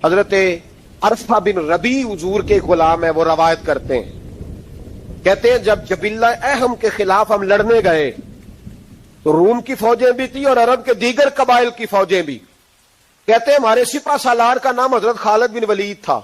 حضرت عرفہ بن ربی حضور کے غلام ہے، وہ روایت کرتے ہیں، کہتے ہیں جب جبلہ اہم کے خلاف ہم لڑنے گئے تو روم کی فوجیں بھی تھی اور عرب کے دیگر قبائل کی فوجیں بھی، کہتے ہیں ہمارے سپہ سالار کا نام حضرت خالد بن ولید تھا۔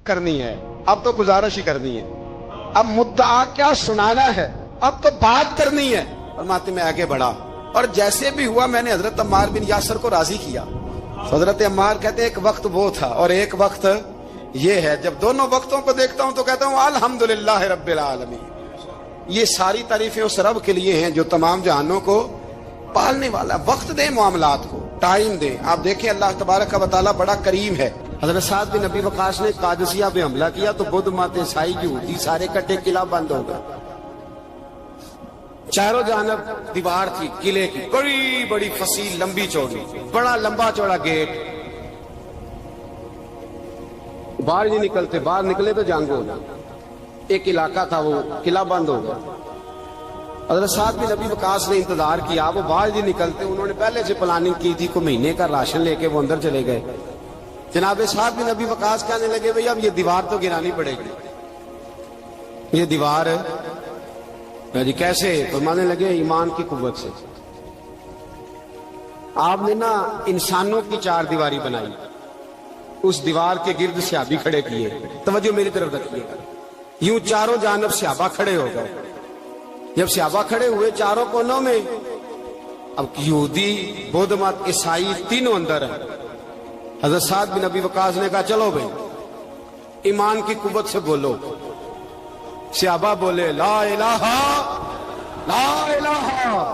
کرنی ہے, اب تو گزارش ہی کرنی ہے, اب مدعا کیا سنانا ہے, اب تو بات کرنی ہے. فرماتے میں آگے بڑھا اور جیسے بھی ہوا میں نے حضرت عمار بن یاسر کو راضی کیا. حضرت عمار کہتے ہیں ایک وقت وہ تھا اور ایک وقت یہ ہے, جب دونوں وقتوں کو دیکھتا ہوں تو کہتا ہوں الحمدللہ رب العالمین. یہ ساری تعریفیں اس رب کے لیے ہیں جو تمام جہانوں کو پالنے والا. وقت دے معاملات کو, ٹائم دے. آپ دیکھیں اللہ تبارک و تعالیٰ بڑا کریم ہے. حضرت سعد بن ابی وقاص نے قادسیہ پہ حملہ کیا تو بدھ مت عیسائی یہودی سارے کٹے, قلعہ بند ہو گئے. چاروں جانب دیوار تھی قلعے کی, بڑی بڑی فصیل لمبی چوڑی, بڑا لمبا چوڑا گیٹ. باہر نہیں نکلتے, باہر نکلے تو جنگ ہو گئی. ایک علاقہ تھا وہ قلعہ بند ہو گیا. حضرت سعد بن ابی وقاص نے انتظار کیا, وہ باہر نہیں نکلتے. انہوں نے پہلے سے پلاننگ کی تھی, کوئی مہینے کا راشن لے کے وہ اندر چلے گئے. جناب سعد بن ابی وقاص کہنے لگے بھئی اب یہ دیوار تو گرانی پڑے گی. یہ دیوار جی کیسے؟ فرمانے لگے ایمان کی قوت سے. آپ نے نا انسانوں کی چار دیواری بنائی, اس دیوار کے گرد صحابی کھڑے کیے. توجہ میری طرف رکھیے. یوں چاروں جانب صحابہ کھڑے ہو گئے. جب صحابہ کھڑے ہوئے چاروں کونوں میں, اب یہودی بدھ مت عیسائی تینوں اندر ہیں. حضرت سعد بن ابی وقاص نے کہا چلو بھائی ایمان کی قوت سے بولو. صحابہ بولے لا الہ لا الہ,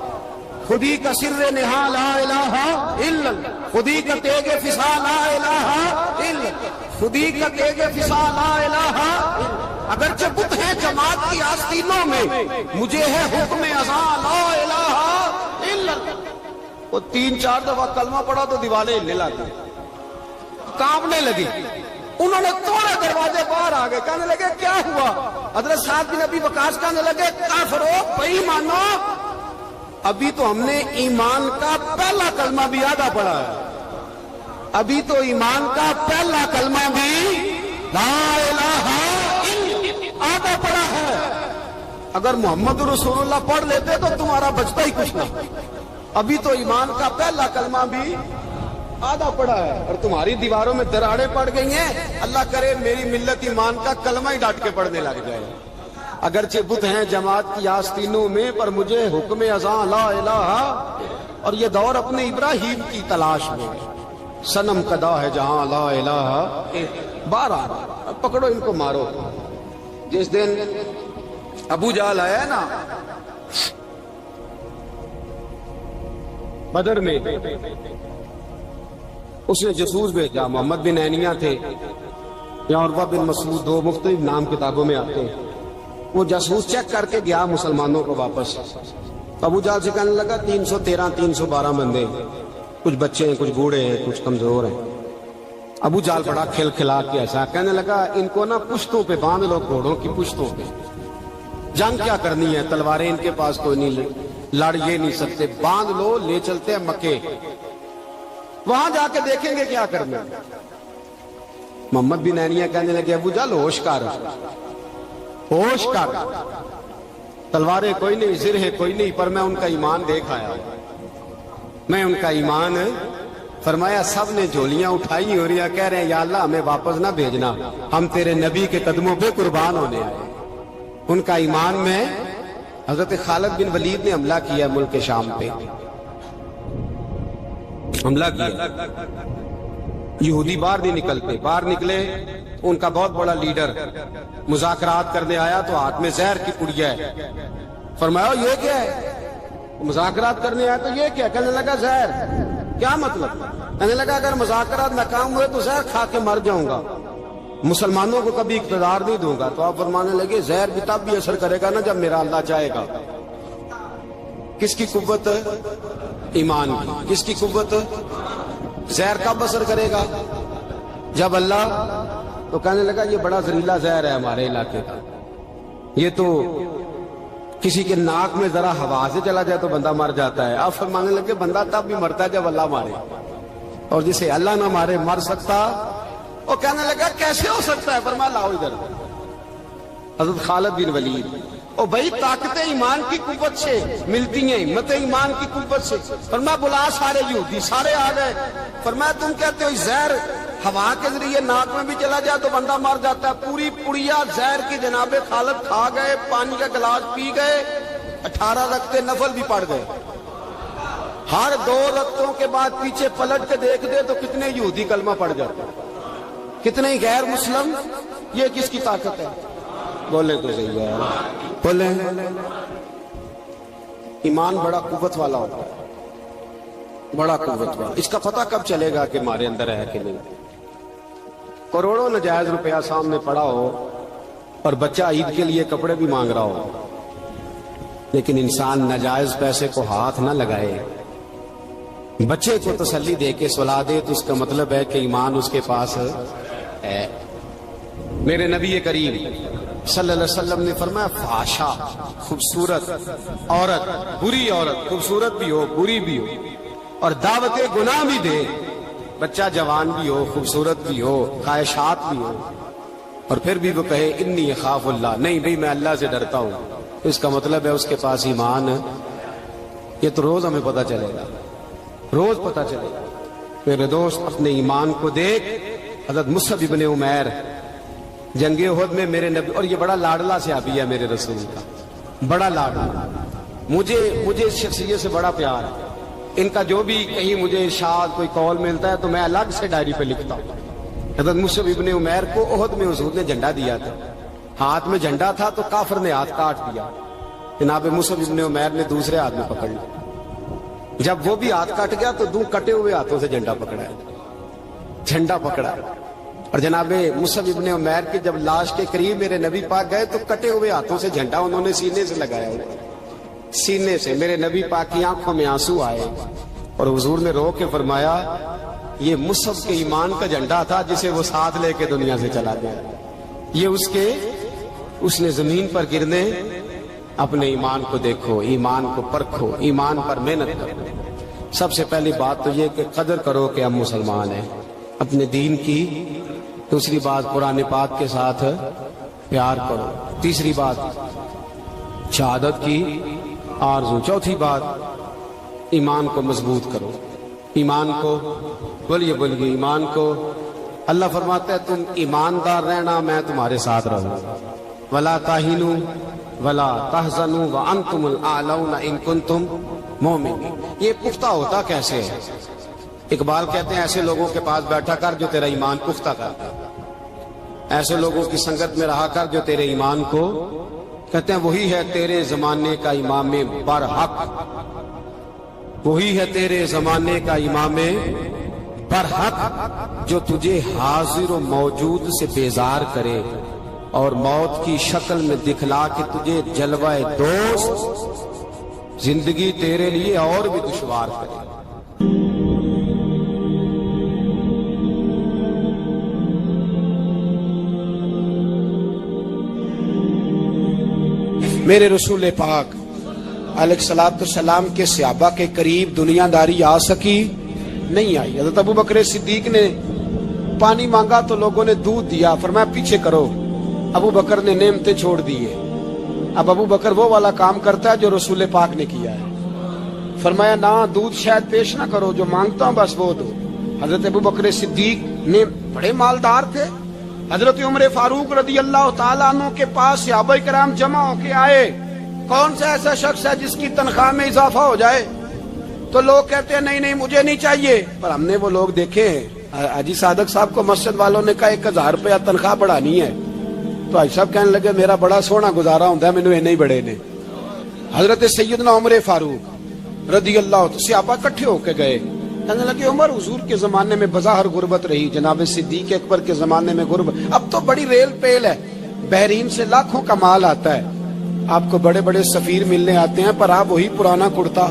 خودی کا سر نہا لا الہ الا اللہ, خودی کا تیغ فسا لا الہ الا اللہ, خودی کا تیغ فسا لا الہ الا اللہ. اگرچہ بت ہے جماعت کی آستینوں میں, مجھے ہے حکم ازاں لا الہ الا اللہ. وہ 3-4 دفعہ کلمہ پڑھا تو دیواریں ہلنے لگی, کانپنے لگی. انہوں نے توڑے دروازے باہر آ گئے. کہنے لگے کیا ہوا؟ حضرت سعد بن ابی وقاص کہنے لگے کافرو بے ایمانو, ابھی تو ہم نے ایمان کا پہلا کلمہ بھی آدھا پڑھا ہے. ابھی تو ایمان کا پہلا کلمہ بھی لا الہ آدھا پڑھا ہے. اگر محمد رسول اللہ پڑھ لیتے تو تمہارا بچتا ہی کچھ نہ. ابھی تو ایمان کا پہلا کلمہ بھی آدھا پڑا ہے اور تمہاری دیواروں میں دراڑیں پڑ گئی ہیں. اللہ کرے میری ملت ایمان کا کلمہ ہی ڈانٹ کے پڑھنے لگ جائے. اگرچہ بت ہیں جماعت کی آستینوں میں, پر مجھے حکم ازاں لا الہ. اور یہ دور اپنے ابراہیم کی تلاش میں, صنم قدا ہے جہاں لا الہ. 12 پکڑو ان کو مارو. جس دن ابو جہل آیا ہے نا بدر میں, اس نے جاسوس بھیجا. محمد بن عینیہ تھے یا عروہ بن مسعود, 2 مختلف نام کتابوں میں آتے ہیں. وہ جاسوس چیک کر کے گیا مسلمانوں کو واپس. ابو جہل سے کہنے لگا 313-312 بندے, کچھ بچے ہیں, کچھ بوڑھے ہیں, کچھ کمزور ہیں. ابو جہل بڑا کھل کھلا کے ایسا کہنے لگا ان کو نا پشتوں پہ باندھ لو, گھوڑوں کی پشتوں پہ. جنگ کیا کرنی ہے, تلواریں ان کے پاس کوئی نہیں, لڑ یہ نہیں سکتے, باندھ لو, لے چلتے ہیں مکے, وہاں جا کے دیکھیں گے کیا کرنا. محمد بن عینیہ کہنے لگے ابو جہل ہوش کر, ہوش کر, تلواریں کوئی نہیں, زرہیں کوئی نہیں, پر میں ان کا ایمان دیکھ آیا, میں ان کا ایمان. فرمایا سب نے جھولیاں اٹھائی ہو رہی ہیں, کہہ رہے ہیں یا اللہ ہمیں واپس نہ بھیجنا, ہم تیرے نبی کے قدموں پہ قربان ہونے آئے. ان کا ایمان میں. حضرت خالد بن ولید نے حملہ کیا ملک شام پہ, حملہ کیا. یہودی باہر نہیں نکلتے, باہر نکلے ان کا بہت بڑا لیڈر مذاکرات کرنے آیا تو ہاتھ میں زہر کی پڑیا ہے. فرمایا یہ کیا ہے؟ مذاکرات کرنے آیا تو یہ کیا؟ کہنے لگا زہر. کیا مطلب؟ کہنے لگا اگر مذاکرات ناکام ہوئے تو زہر کھا کے مر جاؤں گا, مسلمانوں کو کبھی اقتدار نہیں دوں گا. تو آپ فرمانے لگے زہر بھی تب بھی اثر کرے گا نا جب میرا اللہ چاہے گا. کس کی قوت؟ ایمان کی. کس کی قوت؟ زہر کب اثر کرے گا؟ جب اللہ. تو کہنے لگا یہ بڑا زہریلا زہر ہے ہمارے علاقے کا, یہ تو کسی کے ناک میں ذرا ہوا سے چلا جائے تو بندہ مر جاتا ہے. آپ فرمانے لگے بندہ تب بھی مرتا ہے جب اللہ مارے, اور جسے اللہ نہ مارے مر سکتا. وہ کہنے لگا کیسے ہو سکتا ہے؟ فرمایا لاؤ ادھر. حضرت خالد بن ولید اور بھائی طاقت ایمان کی قوت سے ملتی ہیں، ہمت ایمان کی قوت سے۔ فرمایا بلا سارے یہودی، سارے آ گئے۔ فرمایا تم کہتے ہو زہر ہوا کے ذریعے ناک میں بھی چلا جائے تو بندہ مر جاتا ہے، پوری پڑیا زہر کی جناب خالد کھا گئے، پانی کا گلاس پی گئے، 18 رکعتیں نفل بھی پڑھ گئے۔ ہر 2 رکعتوں کے بعد پیچھے پلٹ کے دیکھ دے تو کتنے یہودی کلمہ پڑھ جاتے ہیں، کتنے غیر مسلم۔ یہ کس کی طاقت ہے؟ بولے تو صحیح ہے، بولے۔ ایمان بڑا قوت والا ہوتا ہے، بڑا قوت والا۔ اس کا پتہ کب چلے گا کہ ہمارے اندر ہے کہ نہیں؟ کروڑوں ناجائز روپیہ سامنے پڑا ہو اور بچہ عید کے لیے کپڑے بھی مانگ رہا ہو، لیکن انسان ناجائز پیسے کو ہاتھ نہ لگائے، بچے کو تسلی دے کے سلا دے، تو اس کا مطلب ہے کہ ایمان اس کے پاس ہے۔ میرے نبی کریم صلی اللہ علیہ وسلم نے فرمایا فحاشا، خوبصورت عورت، بری عورت، خوبصورت بھی ہو بری بھی ہو اور دعوت گناہ بھی دے، بچہ جوان بھی ہو خوبصورت بھی ہو خواہشات بھی ہو، اور پھر بھی وہ کہے انی اخاف اللہ، نہیں بھئی میں اللہ سے ڈرتا ہوں، تو اس کا مطلب ہے اس کے پاس ایمان ہے۔ یہ تو روز ہمیں پتہ چلے گا، روز پتہ چلے گا۔ میرے دوست اپنے ایمان کو دیکھ۔ حضرت مصعب ابن عمیر جنگ احد میں میرے نبی، اور یہ بڑا لاڈلا صحابی ہے میرے رسول کا، بڑا لاڈلا، مجھے اس شخصیت سے بڑا پیار ہے۔ ان کا جو بھی کہیں مجھے ارشاد کوئی قول ملتا ہے تو میں الگ سے ڈائری پہ لکھتا ہوں۔ حضرت مصعب ابن عمیر کو احد میں حضور نے جھنڈا دیا تھا، ہاتھ میں جھنڈا تھا تو کافر نے ہاتھ کاٹ دیا، جناب مصعب ابن عمیر نے دوسرے ہاتھ میں پکڑ لیا۔ جب وہ بھی ہاتھ کٹ گیا تو 2 کٹے ہوئے ہاتھوں سے جھنڈا پکڑا ہے، جھنڈا پکڑا۔ اور جناب مصعب ابن عمیر کی جب لاش کے قریب میرے نبی پاک گئے تو کٹے ہوئے ہاتھوں سے جھنڈا انہوں نے سینے سے لگایا ہوا، سینے سے۔ میرے نبی پاک کی آنکھوں میں آنسو آئے اور حضور نے رو کے فرمایا یہ مصعب کے ایمان کا جھنڈا تھا جسے وہ ساتھ لے کے دنیا سے چلا گیا، یہ اس نے زمین پر گرنے۔ اپنے ایمان کو دیکھو، ایمان کو پرکھو، ایمان پر محنت کرو۔ سب سے پہلی بات تو یہ کہ قدر کرو کہ ہم مسلمان ہیں، اپنے دین کی۔ دوسری بات قرآن پاک کے ساتھ پیار کرو۔ تیسری بات شہادت کی آرزو۔ چوتھی بات ایمان کو مضبوط کرو، ایمان کو بولیے ایمان کو۔ اللہ فرماتا ہے تم ایماندار رہنا، میں تمہارے ساتھ رہوں گا۔ ولا تہنوا ولا تحزنوا وانتم الاعلون ان کنتم مؤمنین۔ یہ پختہ ہوتا کیسے ہے؟ اقبال کہتے ہیں ایسے لوگوں کے پاس بیٹھا کر جو تیرا ایمان پختہ کرتا ہے، ایسے لوگوں کی سنگت میں رہا کر جو تیرے ایمان کو، کہتے ہیں وہی ہے تیرے زمانے کا امام برحق، وہی ہے تیرے زمانے کا امام برحق جو تجھے حاضر و موجود سے بیزار کرے اور موت کی شکل میں دکھلا کے تجھے جلوہ دوست زندگی تیرے لیے اور بھی دشوار کرے۔ میرے رسول پاک علیہ الصلوۃ والسلام کے صحابہ کے قریب دنیا داری آ سکی نہیں آئی۔ حضرت ابو بکر صدیق نے پانی مانگا تو لوگوں نے دودھ دیا، فرمایا پیچھے کرو۔ ابو بکر نے نعمتیں چھوڑ دیے۔ اب ابو بکر وہ والا کام کرتا ہے جو رسول پاک نے کیا ہے، فرمایا نہ دودھ شاید پیش نہ کرو، جو مانگتا ہوں بس وہ دو۔ حضرت ابو بکر صدیق نے بڑے مالدار تھے۔ حضرت عمر فاروق رضی اللہ تعالیٰ عنہ کے پاس صحابہ کرام جمع ہو کے آئے، کون سا ایسا شخص ہے جس کی تنخواہ میں اضافہ ہو جائے؟ تو لوگ کہتے ہیں نہیں مجھے نہیں چاہیے، پر ہم نے وہ لوگ دیکھے ہیں۔ حاجی صادق صاحب کو مسجد والوں نے کہا 1000 روپیہ تنخواہ بڑھانی ہے، تو حاجی صاحب کہنے لگے میرا بڑا سونا گزارا ہوتا ہے، مینوں نہیں بڑے نے۔ حضرت سیدنا عمر فاروق رضی اللہ عنہ صحابہ کٹھے ہو کے گئے، کہنے لگے عمر حضور کے زمانے میں بظاہر غربت رہی، جناب صدیق اکبر کے زمانے میں غربت، اب تو بڑی ریل پیل ہے، بحرین سے لاکھوں کا مال آتا ہے، آپ کو بڑے بڑے سفیر ملنے آتے ہیں، پر آپ وہی پرانا کرتا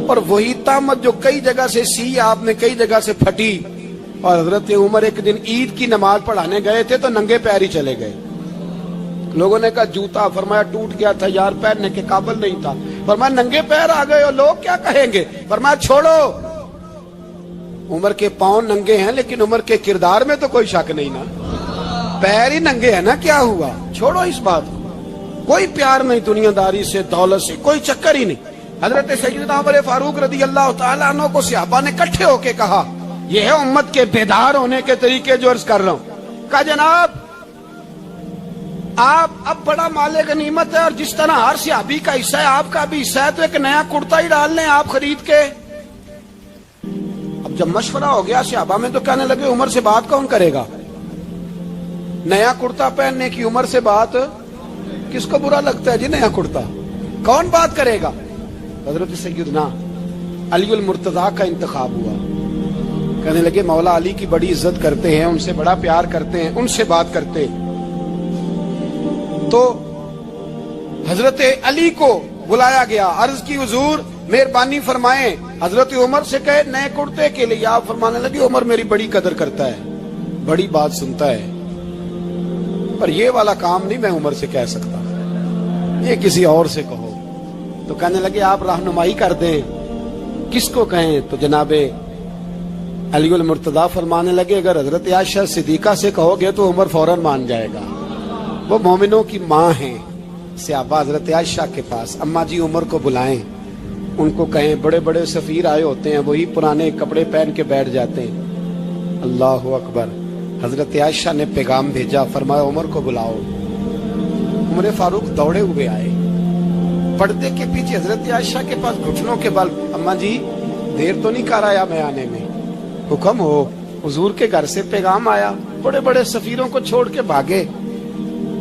اور وہی تامت جو کئی جگہ سے سی آپ نے کئی جگہ سے پھٹی۔ اور حضرت عمر ایک دن عید کی نماز پڑھانے گئے تھے تو ننگے پیر ہی چلے گئے۔ لوگوں نے کہا جوتا، فرمایا ٹوٹ گیا تھا یار، پہننے کے قابل نہیں تھا، فرمایا ننگے پیر آ گئے اور لوگ کیا کہیں گے، فرمایا چھوڑو، عمر کے پاؤں ننگے ہیں لیکن عمر کے کردار میں تو کوئی شک نہیں نا، پیر ہی ننگے ہیں نا، کیا ہوا، چھوڑو اس بات کو۔ کوئی پیار نہیں دنیا داری سے، دولت سے، کوئی چکر ہی نہیں۔ حضرت سیدنا عمر فاروق رضی اللہ تعالیٰ عنہ کو صحابہ نے اکٹھے ہو کے کہا، یہ ہے امت کے بیدار ہونے کے طریقے جو عرض کر رہا ہوں۔ کہا جناب آپ اب بڑا مال غنیمت ہے، اور جس طرح ہر صحابی کا حصہ ہے آپ کا بھی حصہ ہے، تو ایک نیا کرتا ہی ڈال لیں آپ خرید کے۔ اب جب مشورہ ہو گیا صحابہ میں تو کہنے لگے عمر سے بات کون کرے گا؟ نیا کرتا پہننے کی عمر سے بات کس کو برا لگتا ہے جی؟ نیا کرتا کون بات کرے گا؟ حضرت سیدنا علی المرتضیٰ کا انتخاب ہوا۔ کہنے لگے مولا علی کی بڑی عزت کرتے ہیں، ان سے بڑا پیار کرتے ہیں، ان سے بات کرتے۔ تو حضرت علی کو بلایا گیا، عرض کی حضور مہربانی فرمائیں حضرت عمر سے کہے نئے کرتے کے لیے۔ آپ فرمانے لگے عمر میری بڑی قدر کرتا ہے، بڑی بات سنتا ہے، پر یہ والا کام نہیں میں عمر سے کہہ سکتا، یہ کسی اور سے کہو۔ تو کہنے لگے آپ رہنمائی کر دیں کس کو کہیں؟ تو جناب علی المرتضیٰ فرمانے لگے اگر حضرت عائشہ صدیقہ سے کہو گے تو عمر فوراً مان جائے گا، وہ مومنوں کی ماں ہیں۔ صحابہ حضرت عائشہ کے پاس، اماں جی عمر کو بلائیں، ان کو کہیں بڑے بڑے سفیر آئے ہوتے ہیں، وہی پرانے کپڑے پہن کے بیٹھ جاتے ہیں۔ اللہ اکبر۔ حضرت عائشہ نے پیغام بھیجا، فرمایا عمر کو بلاؤ۔ عمر فاروق دوڑے ہوئے آئے، پردے کے پیچھے حضرت عائشہ کے پاس گھٹنوں کے بل، اماں جی دیر تو نہیں کر آیا میں آنے میں؟ حکم ہو، حضور کے گھر سے پیغام آیا، بڑے بڑے سفیروں کو چھوڑ کے بھاگے۔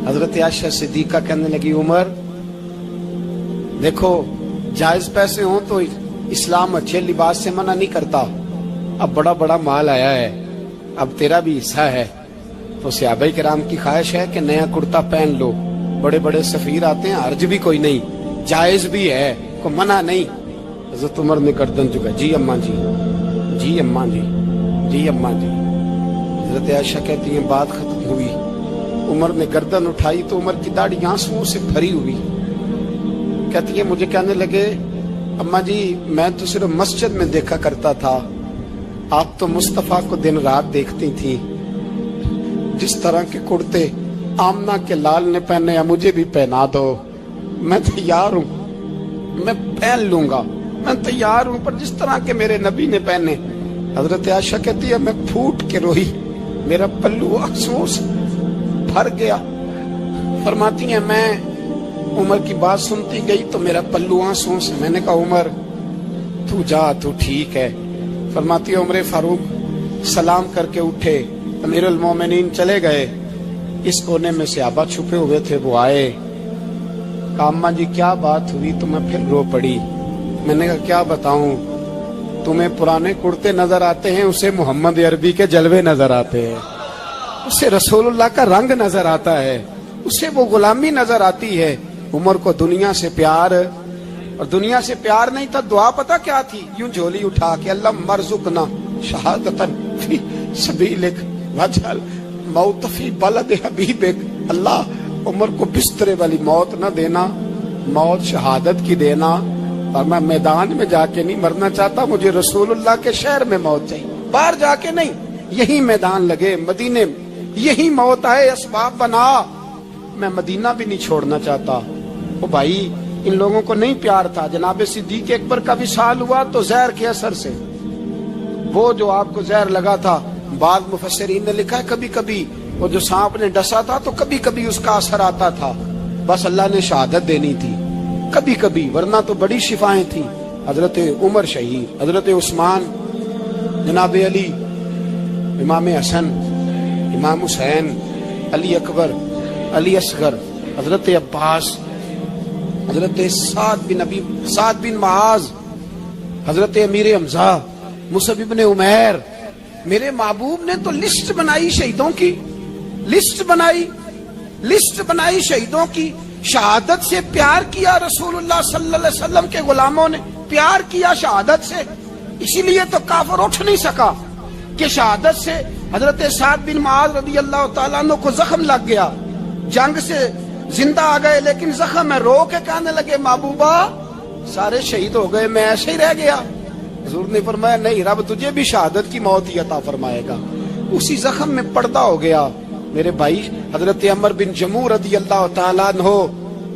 حضرت عائشہ صدیقہ کہنے لگی عمر دیکھو جائز پیسے ہوں تو اسلام اچھے لباس سے منع نہیں کرتا، اب بڑا بڑا مال آیا ہے، اب تیرا بھی حصہ ہے، تو صحابہ کرام کی خواہش ہے کہ نیا کرتا پہن لو، بڑے بڑے سفیر آتے ہیں، حرج بھی کوئی نہیں، جائز بھی ہے، کوئی منع نہیں۔ حضرت عمر نے گردن جھکا، جی اماں جی، جی اماں جی، جی اماں جی۔ حضرت عائشہ کہتی ہیں بات ختم ہوئی، عمر نے گردن اٹھائی تو عمر کی داڑھی آنسوؤں سے بھری ہوئی۔ کہتی ہے مجھے کہنے لگے اماں جی میں تو صرف مسجد میں دیکھا کرتا تھا، آپ تو مصطفیٰ کو دن رات دیکھتی تھی، جس طرح کے کرتے آمنہ کے لال نے پہنے ہیں مجھے بھی پہنا دو، میں تیار ہوں، میں پہن لوں گا، میں تیار ہوں، پر جس طرح کے میرے نبی نے پہنے۔ حضرت عائشہ کہتی ہے میں پھوٹ کے روئی، میرا پلو آنسوؤں سے بھر گیا۔ فرماتی ہیں میں عمر کی بات سنتی گئی تو میرا پلو آنسوؤں سے، میں نے کہا عمر تو جا، تو ٹھیک ہے۔ فرماتی ہے عمر فاروق سلام کر کے اٹھے، امیر المومنین چلے گئے، اس کونے میں صحابہ چھپے ہوئے تھے، وہ آئے، کہا اماں جی کیا بات ہوئی؟ تو میں پھر رو پڑی۔ میں نے کہا کیا بتاؤں، تمہیں پرانے کرتے نظر آتے ہیں، اسے محمد عربی کے جلوے نظر آتے ہیں، اسے رسول اللہ کا رنگ نظر آتا ہے، اسے وہ غلامی نظر آتی ہے۔ عمر کو دنیا سے پیار، اور دنیا سے پیار نہیں تھا، دعا پتہ کیا تھی؟ یوں جھولی اٹھا کے اللہ مرزقنا شہادتن فی سبیلک وجعل موت فی بلد حبیبک، اللہ عمر کو بسترے والی موت نہ دینا، موت شہادت کی دینا، اور میں میدان میں جا کے نہیں مرنا چاہتا، مجھے رسول اللہ کے شہر میں موت چاہیے، باہر جا کے نہیں، یہی میدان لگے مدینے میں، یہی موت آئے، اسباب بنا، میں مدینہ بھی نہیں چھوڑنا چاہتا۔ او بھائی ان لوگوں کو نہیں پیار تھا۔ جناب صدیق اکبر کا وصال ہوا تو زہر کے اثر سے، وہ جو آپ کو زہر لگا تھا، بعض مفسرین نے لکھا ہے کبھی کبھی وہ جو سانپ نے ڈسا تھا تو کبھی کبھی اس کا اثر آتا تھا، بس اللہ نے شہادت دینی تھی کبھی کبھی، ورنہ تو بڑی شفائیں تھیں۔ حضرت عمر شہید، حضرت عثمان، جناب علی، امام حسن، امام حسین، علی اکبر، علی اصغر، حضرت عباس، حضرت سعد بن معاذ، حضرت امیر حمزہ، مصعب بن عمیر۔ میرے محبوب نے تو لسٹ بنائی شہیدوں کی، لسٹ بنائی شہیدوں کی، شہادت سے پیار کیا رسول اللہ صلی اللہ علیہ وسلم کے غلاموں نے، پیار کیا شہادت سے، اسی لیے تو کافر اٹھ نہیں سکا کہ شہادت سے حضرت سعد بن معاذ رضی اللہ تعالیٰ عنہ کو زخم لگ گیا، جنگ سے زندہ آ گئے لیکن زخم ہے، رو کے کہنے لگے محبوبہ سارے شہید ہو گئے، میں ایسے ہی رہ گیا۔ حضور نے فرمایا نہیں، رب تجھے بھی شہادت کی موت ہی عطا فرمائے گا۔ اسی زخم میں پردہ ہو گیا۔ میرے بھائی حضرت عمر بن جموع رضی اللہ تعالیٰ عنہ